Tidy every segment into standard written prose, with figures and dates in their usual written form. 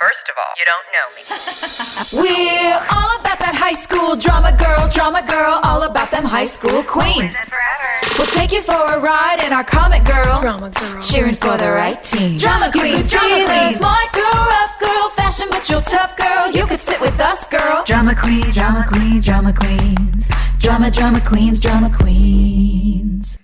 First of all, you don't know me. We're all about that high school drama girl, all about them high school queens. We'll take you for a ride in our comic girl, cheering for the right team. Drama queens, smart girl, rough girl, fashion but you're tough girl. You could sit with us, girl. Drama queens, drama queens, drama queens, drama queens, drama queens.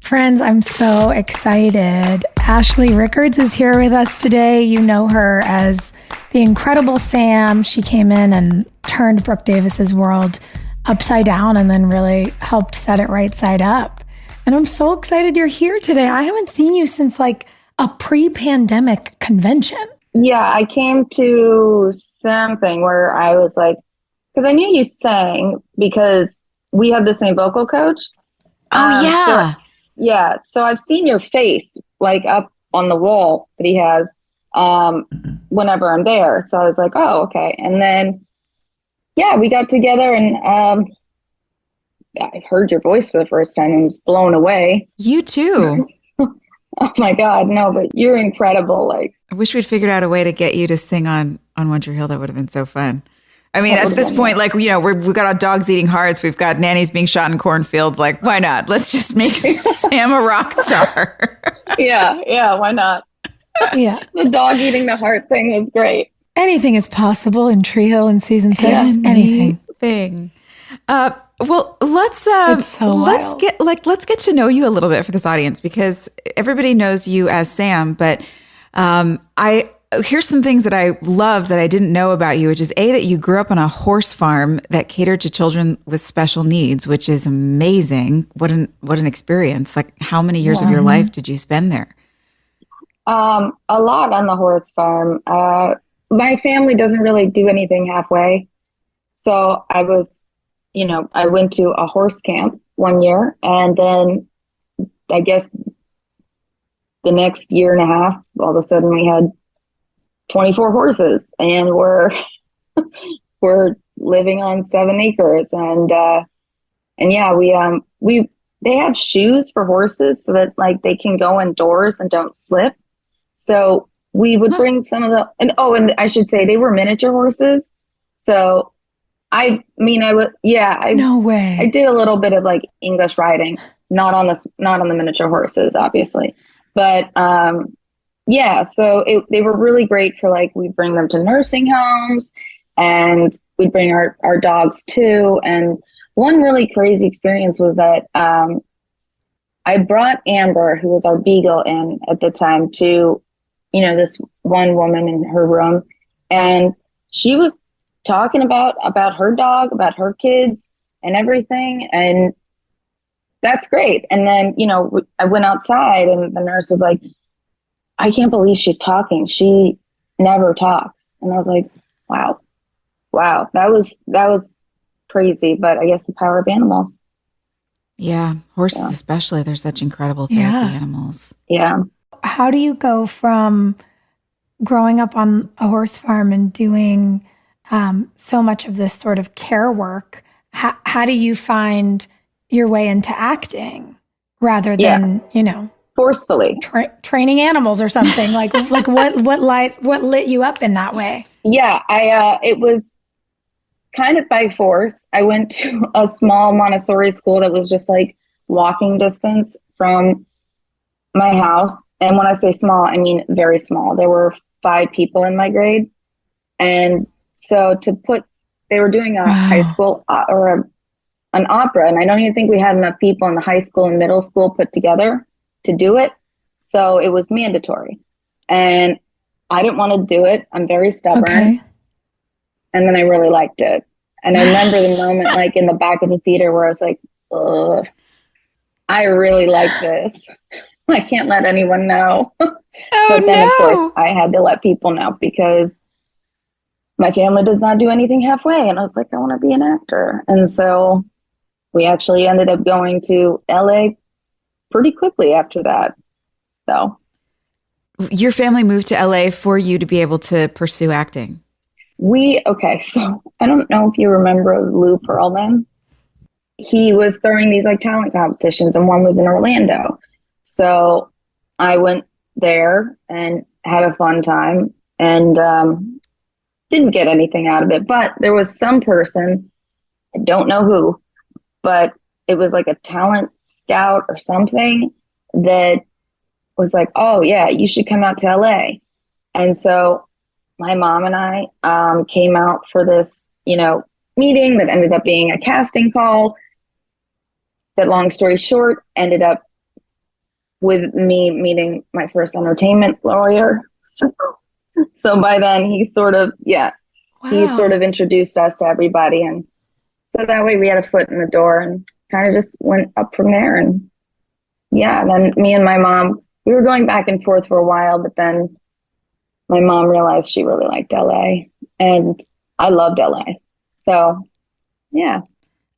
Friends, I'm so excited. Ashley Rickards is here with us today. You know her as the incredible Sam. She came in and turned Brooke Davis's world upside down and then really helped set it right side up. And I'm so excited you're here today. I haven't seen you since like a pre-pandemic convention. Yeah, I came to something where I was like, because I knew you sang because we had the same vocal coach. Oh, yeah. Yeah, so I've seen your face like up on the wall that he has whenever I'm there. So I was like, oh, okay. And then, yeah, we got together and I heard your voice for the first time and was blown away. You too. Oh my God, no, but you're incredible. Like, I wish we'd figured out a way to get you to sing on One Tree Hill. That would have been so fun. I mean, at this point, like, you know, we've got our dogs eating hearts. We've got nannies being shot in cornfields. Like, why not? Let's just make Sam a rock star. Yeah, why not? Yeah. The dog eating the heart thing was great. Anything is possible in Tree Hill in season 6. Anything. Well, let's get to know you a little bit for this audience, because everybody knows you as Sam, but here's some things that I love that I didn't know about you, which is that you grew up on a horse farm that catered to children with special needs, which is amazing. What an experience. Like, how many years of your life did you spend there? A lot on the horse farm. My family doesn't really do anything halfway. So I went to a horse camp one year, and then I guess the next year and a half, all of a sudden we had 24 horses, and we're living on 7 acres, and yeah, they have shoes for horses so that like they can go indoors and don't slip. So we would bring some of the, and I should say they were miniature horses. So no way. I did a little bit of like English riding, not on the miniature horses, obviously, but yeah, so they were really great for like, we'd bring them to nursing homes and we'd bring our dogs too. And one really crazy experience was that I brought Amber, who was our beagle, in at the time to, this one woman in her room. And she was talking about her dog, about her kids and everything. And that's great. And then, I went outside and the nurse was like, I can't believe she's talking. She never talks. And I was like, wow, that was crazy. But I guess the power of animals. Yeah. Horses, especially, they're such incredible therapy animals. Yeah. How do you go from growing up on a horse farm and doing so much of this sort of care work? How do you find your way into acting rather than, forcefully training animals or something? like what lit you up in that way? Yeah, it was kind of by force. I went to a small Montessori school that was just like walking distance from my house. And when I say small, I mean very small. There were 5 people in my grade. And so they were doing a high school or an opera. And I don't even think we had enough people in the high school and middle school put together to do it. So it was mandatory. And I didn't want to do it. I'm very stubborn. Okay. And then I really liked it. And I remember the moment like in the back of the theater where I was like, ugh, I really like this. I can't let anyone know. But then of course I had to let people know because my family does not do anything halfway. And I was like, I want to be an actor. And so we actually ended up going to LA pretty quickly after that. So your family moved to LA for you to be able to pursue acting. So I don't know if you remember Lou Pearlman. He was throwing these like talent competitions and one was in Orlando. So I went there and had a fun time and didn't get anything out of it. But there was some person, I don't know who, but it was like a talent scout or something that was like, oh, yeah, you should come out to LA. And so my mom and I came out for this, meeting that ended up being a casting call. That, long story short, ended up with me meeting my first entertainment lawyer. So by then he sort of introduced us to everybody. And so that way we had a foot in the door and kind of just went up from there. And then me and my mom, we were going back and forth for a while, but then my mom realized she really liked LA and I loved LA. So, yeah.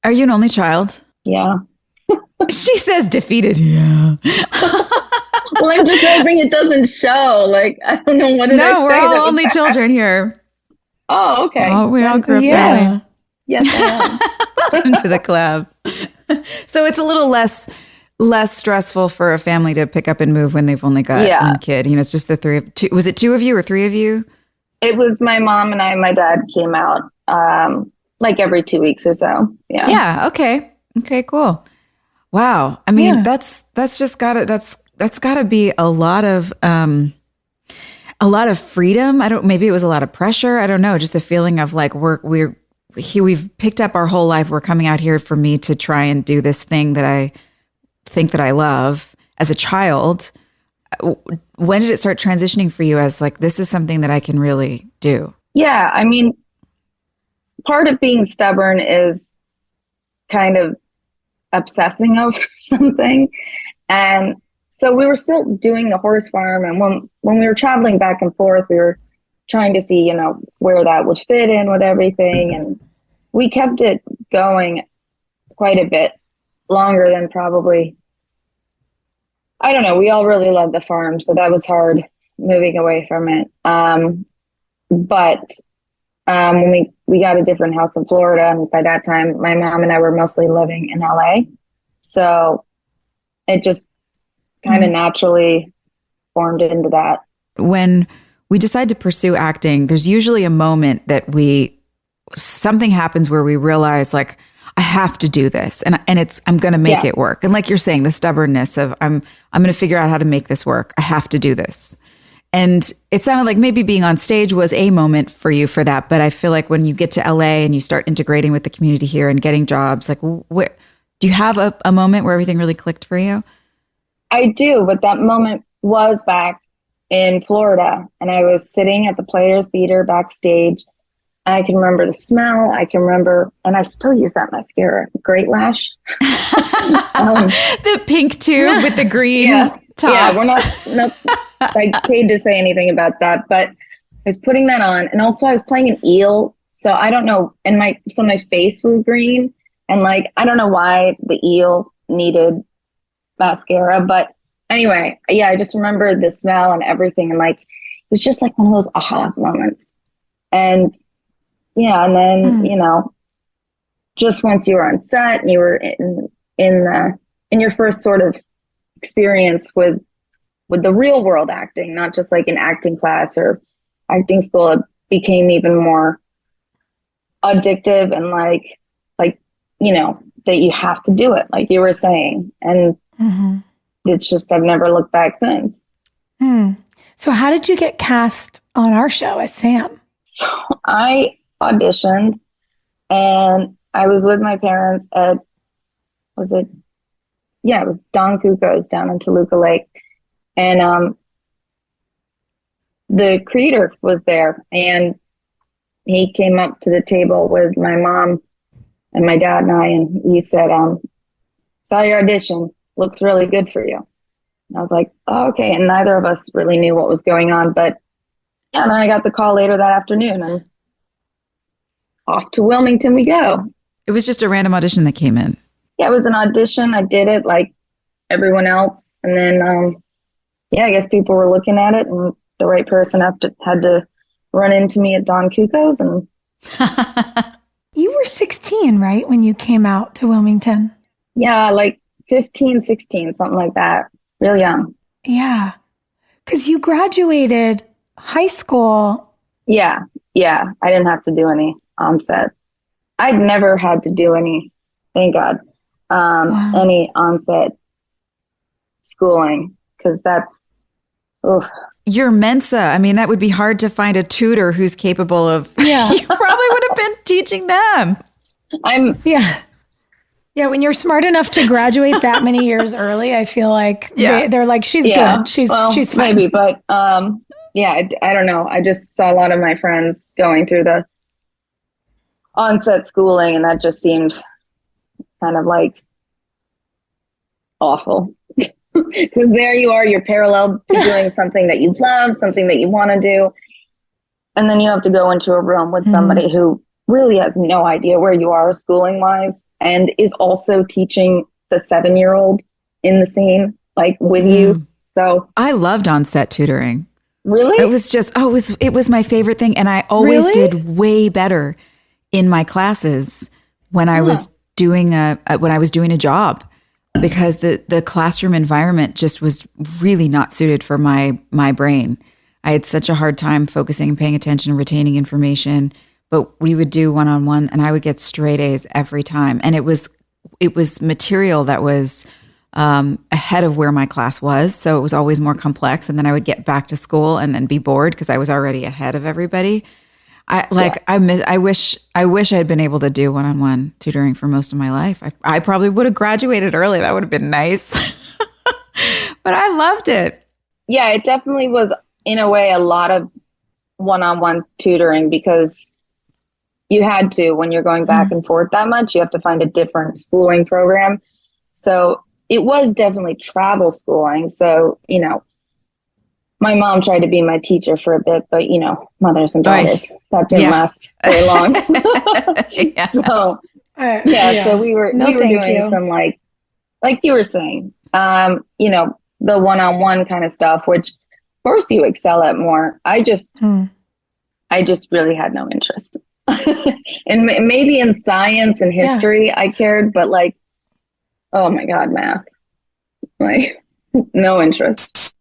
Are you an only child? Yeah. She says defeated. Yeah. Well, I'm just hoping it doesn't show. Like, I don't know what did I say. No, we're all only children here. Oh, okay. Oh, we all grew up that way. Yes, I am. Welcome to the club. So it's a little less stressful for a family to pick up and move when they've only got one kid. It's just the two. Was it two of you or three of you? It was my mom and I. My dad came out like every 2 weeks or so. Yeah. Yeah. Okay. Okay. Cool. Wow. I mean, that's gotta be a lot of freedom. Maybe it was a lot of pressure. I don't know. Just the feeling of like we've picked up our whole life. We're coming out here for me to try and do this thing that I think that I love as a child. When did it start transitioning for you as like, this is something that I can really do? Yeah. I mean, part of being stubborn is kind of obsessing over something. And so we were still doing the horse farm. And when we were traveling back and forth, we were trying to see, where that would fit in with everything. And we kept it going quite a bit longer than probably, I don't know. We all really loved the farm. So that was hard moving away from it. But when we got a different house in Florida, and by that time, my mom and I were mostly living in LA. So it just kind of naturally formed into that. When we decide to pursue acting, there's usually a moment that something happens where we realize like, I have to do this and I'm going to make it work. And like you're saying, the stubbornness of I'm going to figure out how to make this work. I have to do this. And it sounded like maybe being on stage was a moment for you for that. But I feel like when you get to LA and you start integrating with the community here and getting jobs, like do you have a moment where everything really clicked for you? I do, but that moment was back in Florida, and I was sitting at the Players Theater backstage. I can remember the smell. I can remember, and I still use that mascara, Great Lash. The pink tube with the green top. Yeah, we're not like paid to say anything about that, but I was putting that on, and also I was playing an eel, so I don't know, and my face was green, and like I don't know why the eel needed mascara, but anyway, I just remember the smell and everything, and like it was just like one of those aha moments. And and then just once you were on set and you were in your first sort of experience with the real world acting, not just like an acting class or acting school, it became even more addictive and like that you have to do it, like you were saying. And it's just, I've never looked back since. So how did you get cast on our show as Sam? So I auditioned and I was with my parents at, it was Don Cuco's down in Toluca Lake. And the creator was there, and he came up to the table with my mom and my dad and I, and he said, saw your audition, looks really good for you. And I was like, oh, okay. And neither of us really knew what was going on, but and then I got the call later that afternoon, and off to Wilmington we go. It was just a random audition that came in. Yeah, it was an audition. I did it like everyone else. And then, I guess people were looking at it, and the right person had to run into me at Don Cuco's. And you were 16, right, when you came out to Wilmington? Yeah, like 15, 16, something like that. real young. Yeah. Because you graduated high school. Yeah. I didn't have to do any onset. I'd never had to do any, thank God, any onset schooling, because that's, oof. Your Mensa, I mean, that would be hard to find a tutor who's capable of, Yeah. you probably would have been teaching them. Yeah, when you're smart enough to graduate that many years early, I feel like they're like, she's good. She's fine. Maybe, but I don't know. I just saw a lot of my friends going through the onset schooling, and that just seemed kind of like awful. Because there you are, you're parallel to doing something that you love, something that you want to do. And then you have to go into a room with somebody who really has no idea where you are schooling wise, and is also teaching the 7-year-old in the scene, like with you. So I loved onset tutoring. Really? It was just, it was my favorite thing. And I always did way better in my classes when I was doing a job, because the classroom environment just was really not suited for my brain. I had such a hard time focusing and paying attention and retaining information. But we would do one-on-one, and I would get straight A's every time. And it was material that was ahead of where my class was. So it was always more complex. And then I would get back to school and then be bored because I was already ahead of everybody. I wish I had been able to do one-on-one tutoring for most of my life. I probably would have graduated early. That would have been nice. But I loved it. Yeah, it definitely was, in a way, a lot of one-on-one tutoring, because you had to, when you're going back and forth that much, you have to find a different schooling program. So it was definitely travel schooling. So, my mom tried to be my teacher for a bit, but, mothers and daughters, that didn't last very long. So we were doing some like you were saying, the one-on-one kind of stuff, which of course you excel at more. I just really had no interest. And maybe in science and history I cared, but oh my God, math, no interest.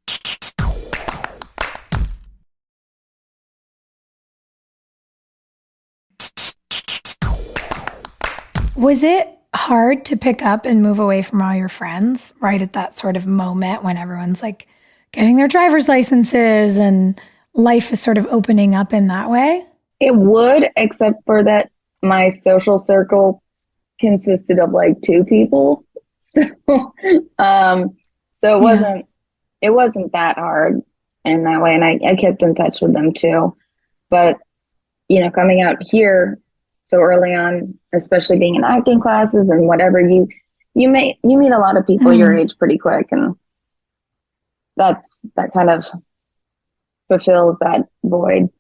Was it hard to pick up and move away from all your friends right at that sort of moment when everyone's like getting their driver's licenses and life is sort of opening up in that way? It would, except for that my social circle consisted of 2 people. So it wasn't that hard in that way. And I kept in touch with them too. But, coming out here so early on, especially being in acting classes and whatever, you meet a lot of people your age pretty quick. And that kind of fulfills that void.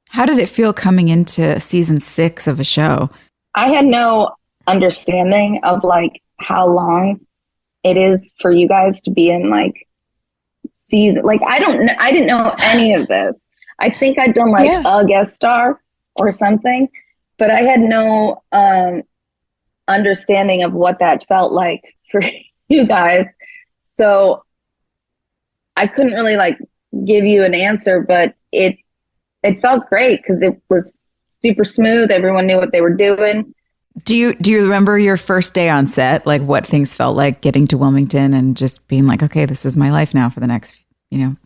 How did it feel coming into season 6 of a show? I had no understanding of how long it is for you guys to be in season. I didn't know any of this. I think I'd done a guest star or something, but I had no understanding of what that felt like for you guys. So I couldn't really give you an answer, but it felt great because it was super smooth. Everyone knew what they were doing. Do you remember your first day on set? What things felt like getting to Wilmington and just being okay, this is my life now for the next,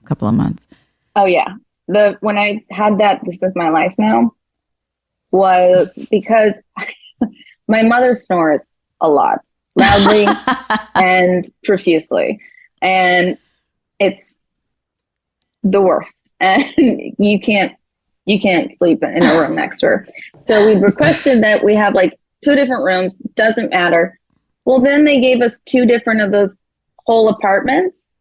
couple of months? Oh yeah. When I had that, this is my life now, was because my mother snores a lot, loudly and profusely. And it's the worst. And you can't sleep in a room next to her. So we requested that we have 2 different rooms, doesn't matter. Well, then they gave us 2 different of those whole apartments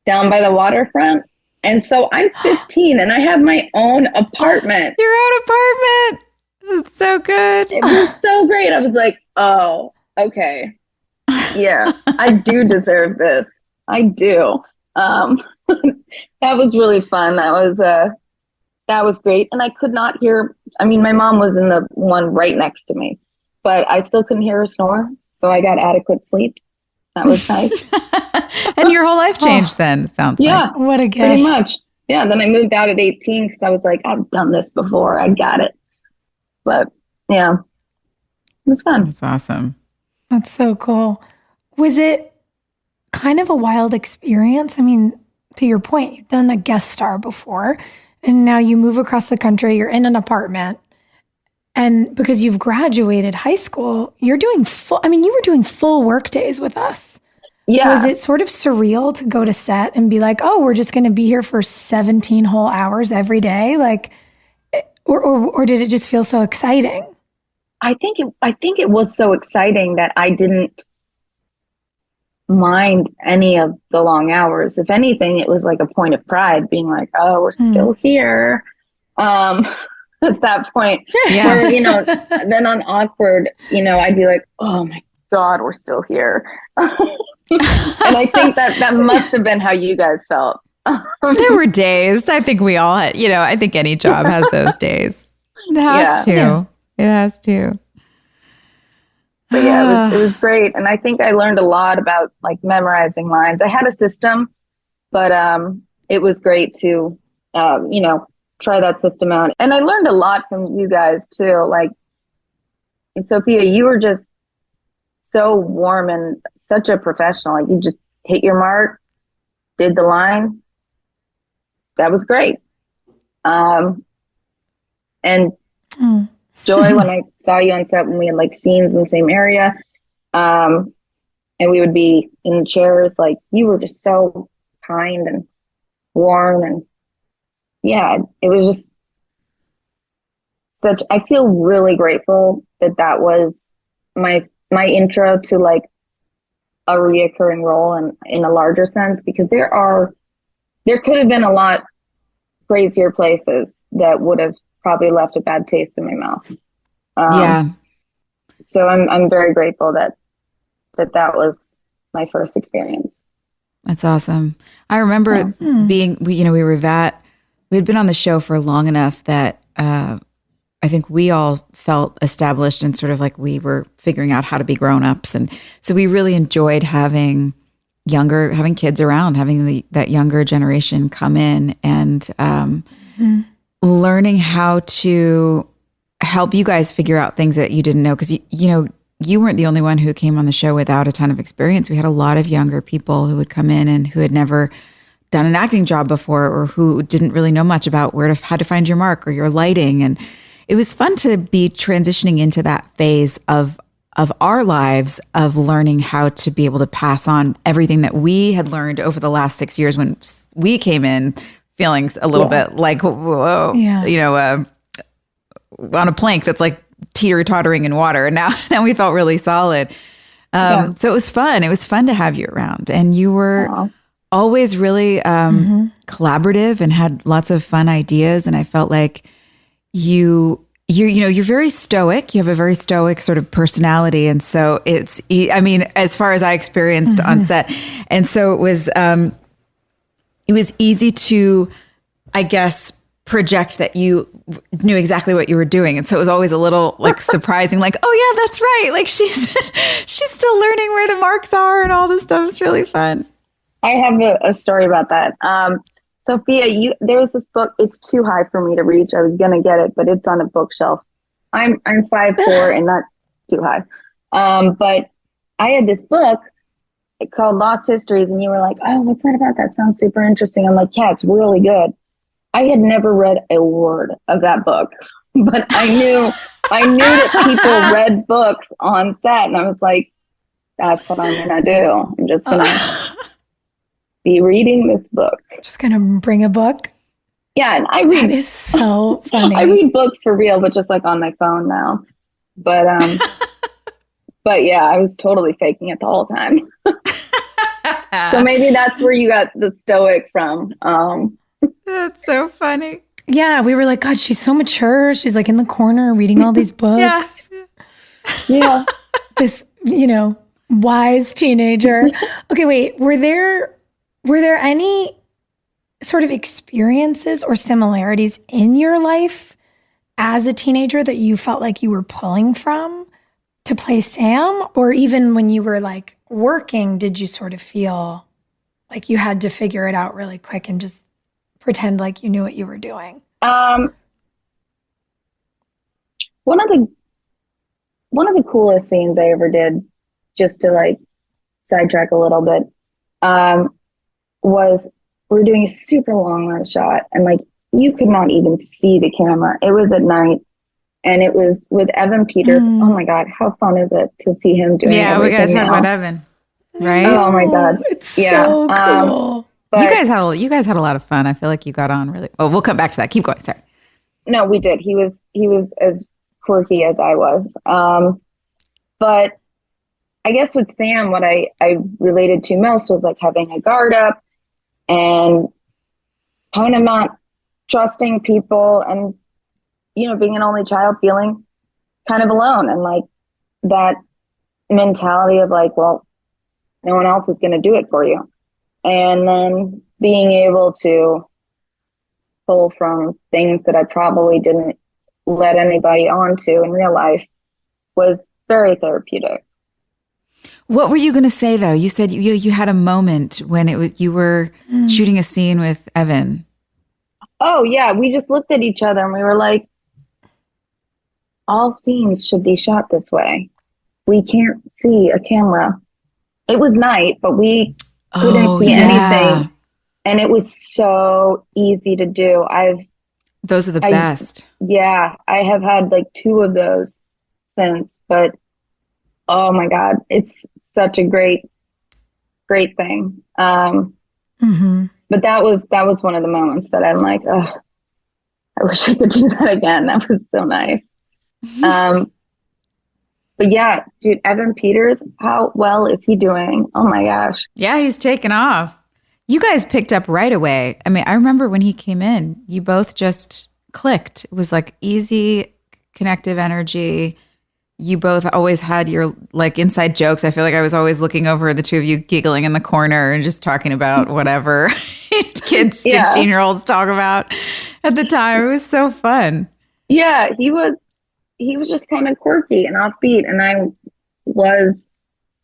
down by the waterfront. And so I'm 15 and I have my own apartment. Your own apartment. That's so good. It was so great. I was like, oh, okay. Yeah, I do deserve this. I do. That was really fun. That was great. And I could not hear, my mom was in the one right next to me, but I still couldn't hear her snore. So I got adequate sleep. That was nice. And your whole life changed then, it sounds like. What a gift. Pretty much. Yeah. Then I moved out at 18 because I was like, I've done this before. I got it. But yeah, it was fun. That's awesome. That's so cool. Was it kind of a wild experience? I mean, to your point, you've done a guest star before, and now you move across the country, you're in an apartment. And because you've graduated high school, you're doing you were doing full work days with us. Yeah. Was it sort of surreal to go to set and be like, oh, we're just going to be here for 17 whole hours every day? Like, or did it just feel so exciting? I think it was so exciting that I didn't mind any of the long hours. If anything, it was like a point of pride being like, oh, we're still here. At that point, where, then on Awkward, I'd be like, oh my God, we're still here. And I think that must have been how you guys felt. There were days. I think we all had, I think any job has those days. It has to. Yeah. It has to. But yeah, it was great. And I think I learned a lot about like memorizing lines. I had a system, but it was great to, try that system out. And I learned a lot from you guys too. Like, and Sophia, you were just so warm and such a professional. Like, you just hit your mark, did the line. That was great. And Joy, when I saw you on set, when we had like scenes in the same area, and we would be in chairs, like, you were just so kind and warm, and yeah, it was just I feel really grateful that was my intro to like a reoccurring role and in a larger sense, because there could have been a lot crazier places that would have probably left a bad taste in my mouth. So I'm very grateful that was my first experience. That's awesome. I remember we had been on the show for long enough that I think we all felt established and sort of like we were figuring out how to be grown-ups. And so we really enjoyed having kids around, having that younger generation come in and learning how to help you guys figure out things that you didn't know. Because, you weren't the only one who came on the show without a ton of experience. We had a lot of younger people who would come in and who had never done an acting job before, or who didn't really know much about how to find your mark or your lighting. And it was fun to be transitioning into that phase of our lives, of learning how to be able to pass on everything that we had learned over the last 6 years when we came in feeling a little bit like, whoa, on a plank that's like teeter-tottering in water. And now we felt really solid. So it was fun. It was fun to have you around. And you were always really collaborative and had lots of fun ideas. And I felt like you're very stoic. You have a very stoic sort of personality. And so as far as I experienced on set. And so it was easy to, I guess, project that you knew exactly what you were doing. And so it was always a little like surprising, like, oh yeah, that's right. Like she's still learning where the marks are and all this stuff. It's really fun. I have a story about that. Sophia, there was this book. It's too high for me to reach. I was going to get it, but it's on a bookshelf. I'm 5'4" and not too high. But I had this book called Lost Histories, and you were like, oh, what's that about? That sounds super interesting. I'm like, yeah, it's really good. I had never read a word of that book, but I knew that people read books on set, and I was like, that's what I'm going to do. I'm just going to be reading this book. Just going to bring a book? Yeah, and I read. That is so funny. I read books for real, but just like on my phone now. But but yeah, I was totally faking it the whole time. So maybe that's where you got the stoic from. That's so funny. Yeah, we were like, God, she's so mature. She's like in the corner reading all these books. Yeah. This, wise teenager. Okay, wait. Were there any sort of experiences or similarities in your life as a teenager that you felt like you were pulling from to play Sam? Or even when you were like working, did you sort of feel like you had to figure it out really quick and just pretend like you knew what you were doing? One of the coolest scenes I ever did, just to like sidetrack a little bit, was we were doing a super long lens shot, and like you could not even see the camera. It was at night, and it was with Evan Peters. Oh my God, how fun is it to see him doing? Yeah, we gotta talk now. about Evan, right? Oh my God, It's so cool. But you guys had a lot of fun. I feel like you got on really. Oh, we'll come back to that. Keep going. Sorry. no, we did. He was as quirky as I was. But I guess with Sam, what I related to most was like having a guard up and kind of not trusting people, and, you know, being an only child, feeling kind of alone, and like that mentality of like, well, no one else is going to do it for you. And then being able to pull from things that I probably didn't let anybody onto in real life was very therapeutic. What were you going to say though? You said you had a moment when you were shooting a scene with Evan. Oh yeah, we just looked at each other and we were like, all scenes should be shot this way. We can't see a camera. It was night, but we couldn't see anything. And it was so easy to do. Those are the best. Yeah, I have had like 2 of those since, but oh my God, it's such a great thing. But that was one of the moments that I'm like, oh, I wish I could do that again. That was so nice. But yeah, dude, Evan Peters, how well is he doing? Oh my gosh. Yeah, he's taken off. You guys picked up right away. I mean, I remember when he came in, you both just clicked. It was like easy, connective energy. You both always had your like inside jokes. I feel like I was always looking over at the two of you giggling in the corner and just talking about whatever kids, 16-year-olds talk about at the time. It was so fun. Yeah, he was just kind of quirky and offbeat, and I was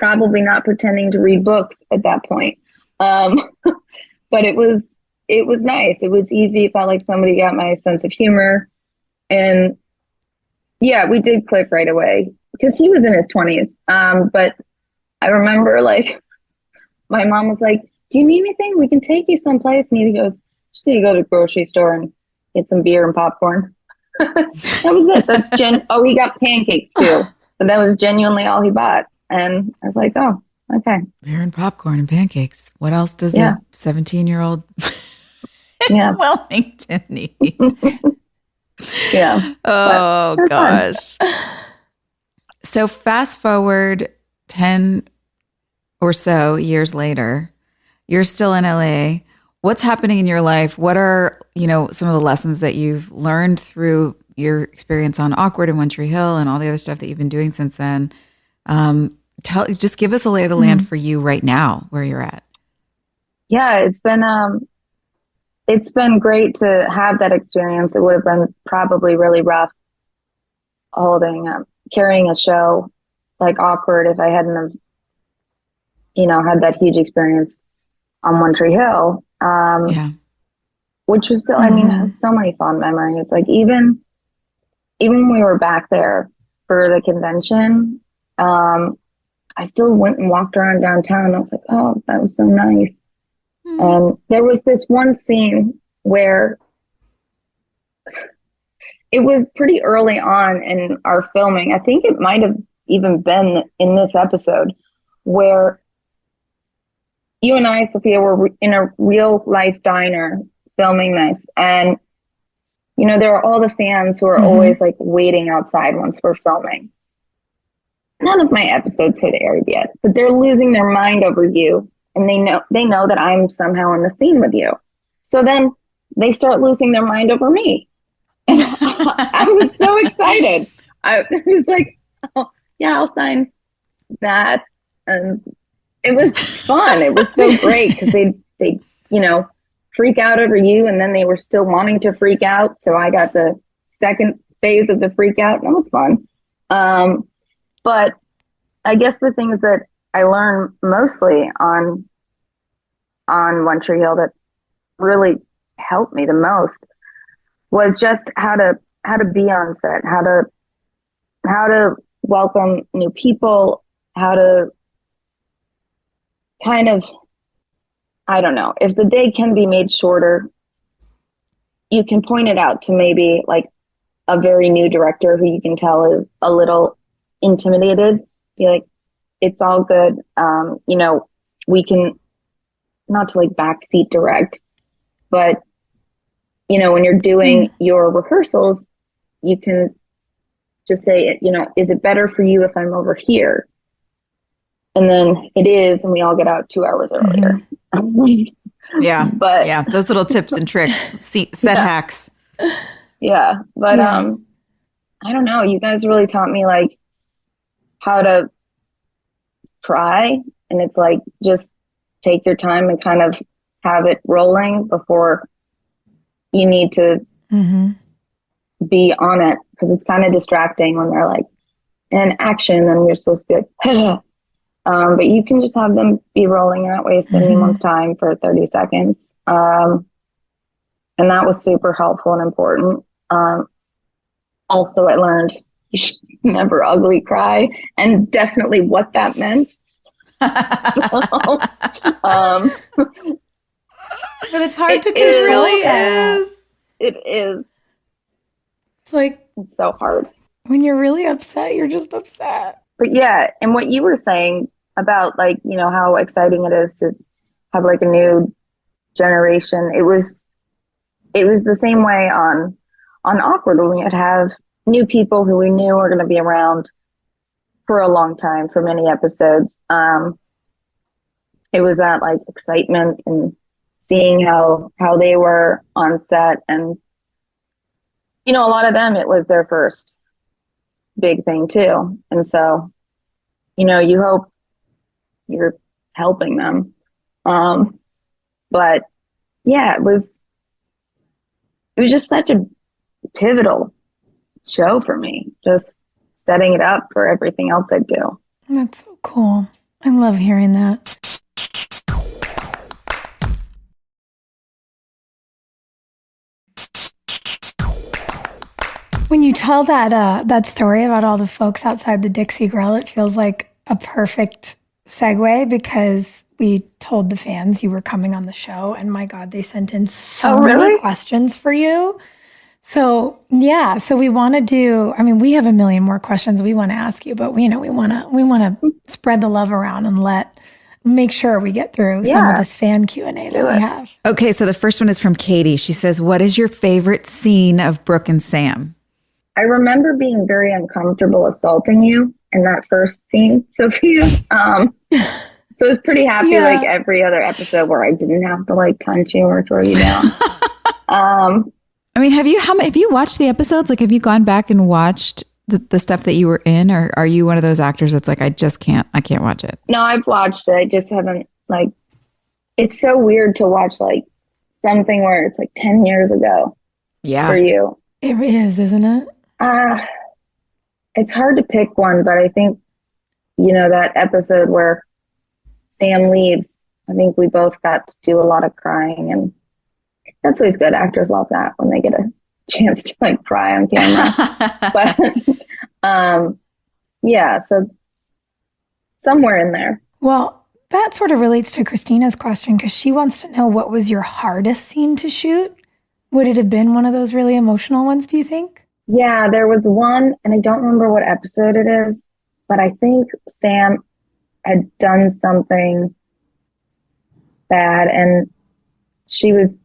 probably not pretending to read books at that point. But it was nice. It was easy. It felt like somebody got my sense of humor, and yeah, we did click right away because he was in his 20s. But I remember like my mom was like, "Do you need anything? We can take you someplace." And he goes, "Just need to go to the grocery store and get some beer and popcorn." That was it. That's oh, he got pancakes too, but that was genuinely all he bought. And I was like, oh, okay. Beer and popcorn and pancakes. What else does a 17-year-old Wilmington need? Yeah. Oh gosh. So fast forward 10 or so years later, you're still in LA. What's happening in your life? What are, some of the lessons that you've learned through your experience on Awkward and One Tree Hill and all the other stuff that you've been doing since then? Just give us a lay of the land for you right now, where you're at. Yeah, it's been great to have that experience. It would have been probably really rough carrying a show like Awkward if I hadn't have, had that huge experience on One Tree Hill. Which was still, I has so many fond memories. Like even when we were back there for the convention, I still went and walked around downtown. I was like, oh, that was so nice. And there was this one scene where it was pretty early on in our filming. I think it might have even been in this episode where you and I, Sophia, were in a real life diner filming this. And, there are all the fans who are always like waiting outside once we're filming. None of my episodes had aired yet, but they're losing their mind over you. And they know that I'm somehow in the scene with you. So then they start losing their mind over me. And I was so excited. I was like, oh, yeah, I'll sign that. And it was fun. It was so great because they freak out over you, and then they were still wanting to freak out. So I got the second phase of the freak out. That was fun. But I guess the things that I learned mostly on One Tree Hill that really helped me the most was just how to be on set, how to welcome new people, how to kind of, I don't know, if the day can be made shorter, you can point it out to maybe like a very new director who you can tell is a little intimidated. Be like, it's all good. We can, not to like backseat direct, but when you're doing your rehearsals, you can just say, is it better for you if I'm over here? And then it is, and we all get out 2 hours earlier. Yeah. But yeah, those little tips and tricks, set hacks. Yeah. But I don't know. You guys really taught me like how to try. And it's like, just take your time and kind of have it rolling before you need to be on it. Because it's kind of distracting when they're like, in action, and you're supposed to be like, hey. But you can just have them be rolling, not wasting anyone's time for 30 seconds. And that was super helpful and important. Also, I learned you should never ugly cry, and definitely what that meant. But it's hard to control. It is. It's like, it's so hard. When you're really upset, you're just upset. But yeah, and what you were saying about like, how exciting it is to have like a new generation. It was the same way on Awkward, when we would have new people who we knew were going to be around for a long time, for many episodes. It was that like excitement and seeing how they were on set, and a lot of them, it was their first big thing too. And so, you hope you're helping them. But yeah, it was just such a pivotal show for me, just setting it up for everything else I do. That's so cool. I love hearing that. When you tell that story about all the folks outside the Dixie Grill, it feels like a perfect segue, because we told the fans you were coming on the show, and my God, they sent in so many questions for you. So yeah, so we want to do, we have a million more questions we want to ask you, but we want to spread the love around and make sure we get through some of this fan Q&A that we have. Okay, so the first one is from Katie. She says, what is your favorite scene of Brooke and Sam? I remember being very uncomfortable assaulting you in that first scene, Sophia. So I was pretty happy, like every other episode, where I didn't have to like punch you or throw you down. Have you watched the episodes? Like, have you gone back and watched the stuff that you were in, or are you one of those actors that's like, I can't watch it? No, I've watched it. I just haven't, like, it's so weird to watch like something where it's like 10 years ago. Yeah. For you. It is, isn't it? It's hard to pick one, but I think, that episode where Sam leaves, I think we both got to do a lot of crying, and that's always good. Actors love that when they get a chance to like cry on camera. But yeah, so somewhere in there. Well, that sort of relates to Christina's question, because she wants to know, what was your hardest scene to shoot? Would it have been one of those really emotional ones, do you think? Yeah, there was one, and I don't remember what episode it is, but I think Sam had done something bad, and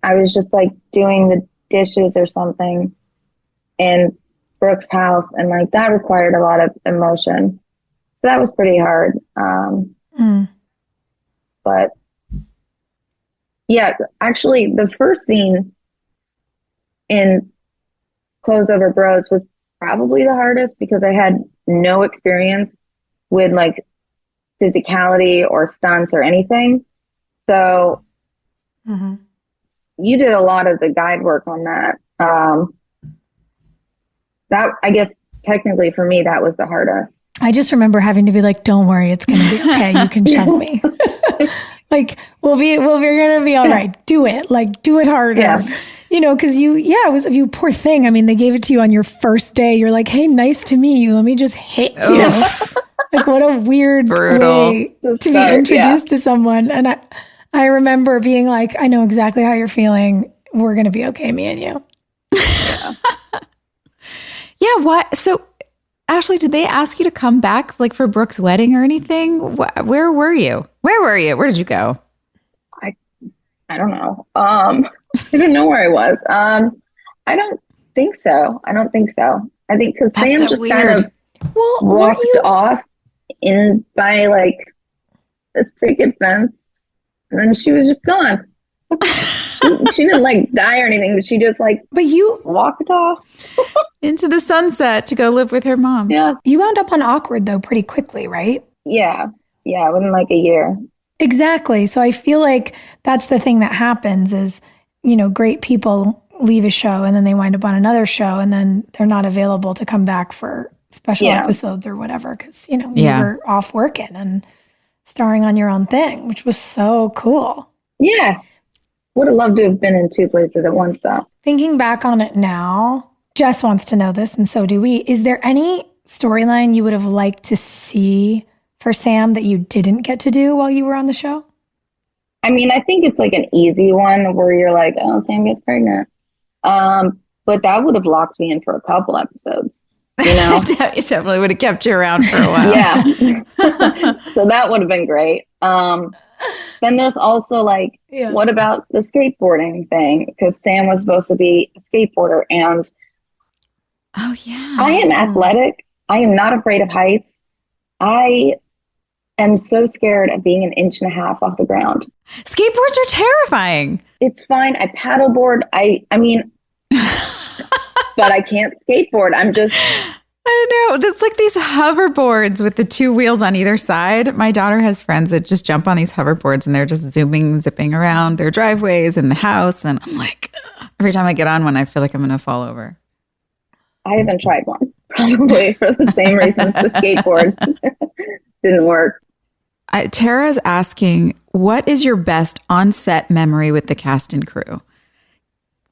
I was just like doing the dishes or something in Brooke's house, and like that required a lot of emotion. So that was pretty hard. But yeah, actually the first scene in Clothes Over Bros was probably the hardest, because I had no experience with like physicality or stunts or anything. So you did a lot of the guide work on that. That, I guess, technically for me, that was the hardest. I just remember having to be like, don't worry, it's going to be okay. You can shove me. Like, we're going to be all right. Do it. Like, do it harder. Yeah. Because it was you, poor thing. I mean, they gave it to you on your first day. You're like, hey, nice to meet you. Let me just hit you. Like, what a weird way to be introduced to someone. And I remember being like, I know exactly how you're feeling. We're going to be okay, me and you. Yeah. What? So, Ashley, did they ask you to come back like for Brooke's wedding or anything? Where were you? Where did you go? I don't know. I don't know where I was. I don't think so. I think because Sam so just weird. kind of walked off in by like this picket fence, and then she was just gone. she didn't like die or anything, but she just like walked off into the sunset to go live with her mom. Yeah. You wound up on Awkward though pretty quickly, right? Yeah, within like a year. Exactly. So I feel like that's the thing that happens is, great people leave a show and then they wind up on another show and then they're not available to come back for special episodes or whatever because, you were off working and starring on your own thing, which was so cool. Yeah. Would have loved to have been in two places at once, though. Thinking back on it now, Jess wants to know this, and so do we. Is there any storyline you would have liked to see for Sam that you didn't get to do while you were on the show? I mean, I think it's like an easy one where you're like, oh, Sam gets pregnant. But that would have locked me in for a couple episodes, It definitely would have kept you around for a while. Yeah. So that would have been great. Then there's also like, what about the skateboarding thing? Because Sam was supposed to be a skateboarder, and oh yeah, I am athletic. I am not afraid of heights. I am so scared of being an inch and a half off the ground. Skateboards are terrifying. It's fine. I paddleboard. I mean, but I can't skateboard. I know. That's like these hoverboards with the two wheels on either side. My daughter has friends that just jump on these hoverboards and they're just zipping around their driveways and the house. And I'm like, every time I get on one, I feel like I'm going to fall over. I haven't tried one, probably for the same reason the skateboard didn't work. Tara's asking, what is your best on-set memory with the cast and crew?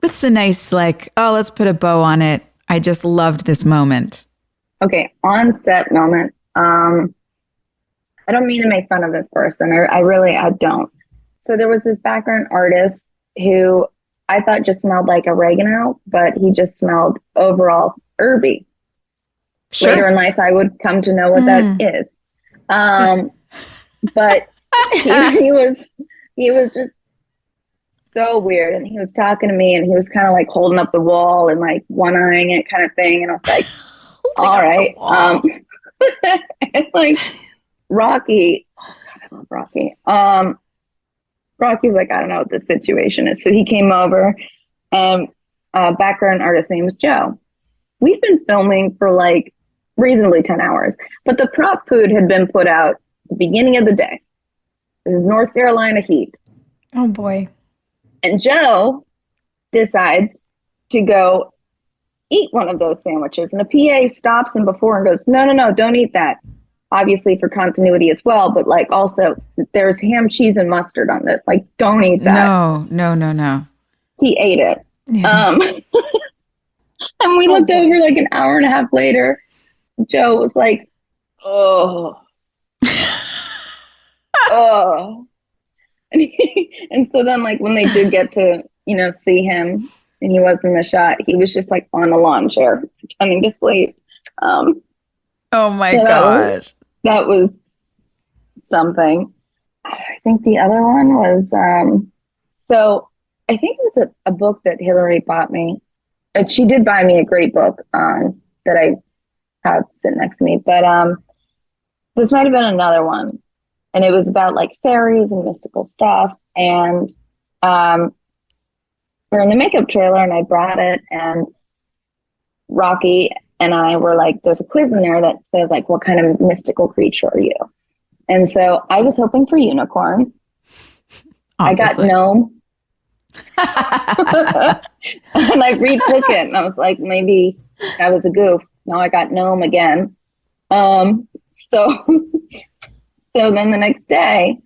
That's a nice, like, oh, let's put a bow on it. I just loved this moment. Okay, on-set moment. I don't mean to make fun of this person. I don't. So there was this background artist who I thought just smelled like oregano, but he just smelled overall herby. Sure. Later in life, I would come to know what that is. But he was just so weird, and he was talking to me, and he was kind of like holding up the wall and like one-eyeing it kind of thing, and I was like, all right. And like Rocky, oh God, I love Rocky. Rocky's like, I don't know what the situation is. So he came over, and background artist name was Joe. We'd been filming for like reasonably 10 hours, but the prop food had been put out at the beginning of the day. This is North Carolina heat. Oh boy. And Joe decides to go eat one of those sandwiches. And a PA stops him before and goes, no, don't eat that. Obviously for continuity as well, but like also there's ham, cheese, and mustard on this. Like, don't eat that. No. He ate it. Yeah. And we looked over like an hour and a half later. Joe was like, oh. And so then like when they did get to, see him and he was in the shot, he was just like on a lawn chair pretending to sleep. Oh my gosh. That was something. I think the other one was, so I think it was a book that Hilarie bought me. She did buy me a great book that I have sitting next to me, but this might have been another one. And it was about like fairies and mystical stuff. And we're in the makeup trailer and I brought it, and Rocky and I were like, there's a quiz in there that says like, what kind of mystical creature are you? And so I was hoping for unicorn. Obviously. I got gnome. And I retook it and I was like, maybe that was a goof. Now I got gnome again. So then the next day,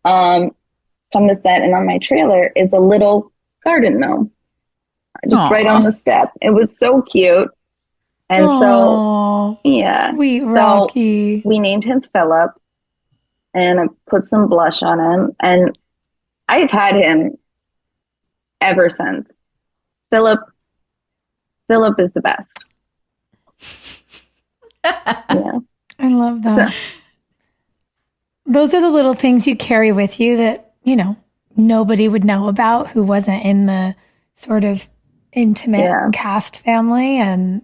come to set, and on my trailer is a little garden gnome, just right on the step. It was so cute. And so, yeah. Sweet so Rocky. we named him Philip, and I put some blush on him, and I've had him ever since. Philip is the best. Yeah. I love that. Those are the little things you carry with you that, you know, nobody would know about who wasn't in the sort of intimate cast family. And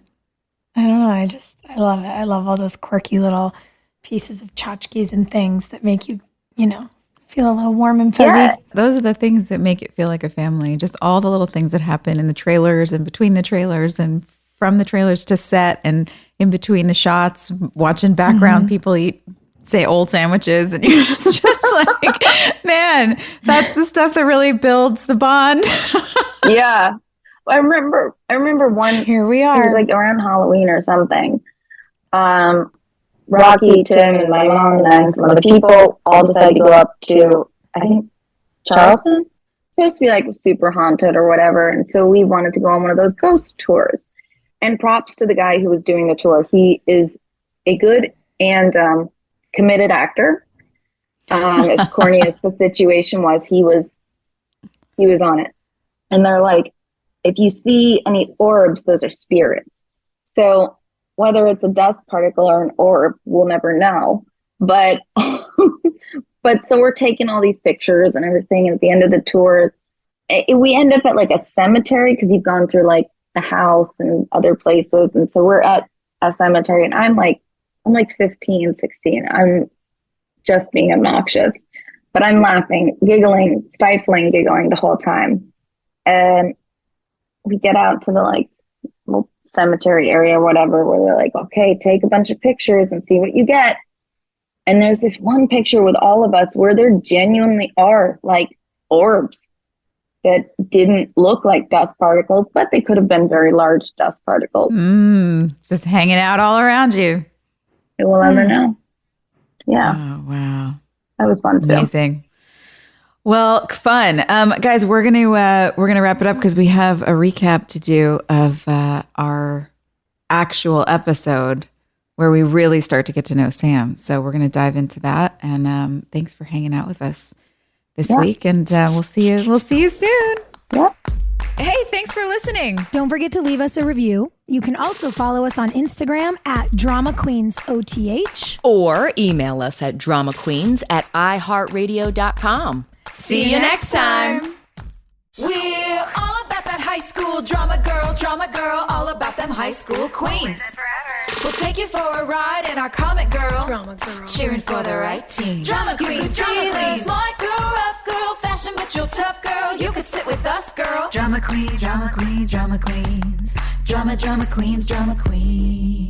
I don't know, I love it. I love all those quirky little pieces of tchotchkes and things that make you, you know, feel a little warm and fuzzy. Yeah. Those are the things that make it feel like a family. Just all the little things that happen in the trailers and between the trailers and from the trailers to set and in between the shots, watching background people eat, say, old sandwiches. And you're just like, man, that's the stuff that really builds the bond. Yeah. I remember one. Here we are. It was like around Halloween or something. Rocky, Tim, and my mom, and then some other people all decided to go up to, I think, Charleston. It's supposed to be like super haunted or whatever. And so we wanted to go on one of those ghost tours. And props to the guy who was doing the tour. He is a good and committed actor. As corny as the situation was, he was on it. And they're like, if you see any orbs, those are spirits. So whether it's a dust particle or an orb, we'll never know. But so we're taking all these pictures and everything. And at the end of the tour, we end up at like a cemetery because you've gone through like the house and other places. And so we're at a cemetery, and I'm like 15, 16. I'm just being obnoxious, but I'm laughing, giggling, stifling, giggling the whole time. And we get out to the like little cemetery area or whatever, where they're like, okay, take a bunch of pictures and see what you get. And there's this one picture with all of us where there genuinely are like orbs that didn't look like dust particles, but they could have been very large dust particles. Just hanging out all around you. We'll never know. Yeah. Oh, wow. That was fun too. Amazing. Well, fun. Guys, we're gonna wrap it up because we have a recap to do of our actual episode where we really start to get to know Sam. So we're gonna dive into that. And thanks for hanging out with us this week, and we'll see you soon. Yeah. Hey, thanks for listening. Don't forget to leave us a review. You can also follow us on Instagram at Drama Queens OTH. Or email us at dramaqueens@iheartradio.com. See you next time. We're all about that high school drama girl, all about them high school queens. We'll take you for a ride in our comic girl, cheering for the right team. Drama queens, smart girl, rough girl, fashion but you're tough girl. You could sit with us, girl. Drama queens, drama queens, drama queens, drama queens, drama queens.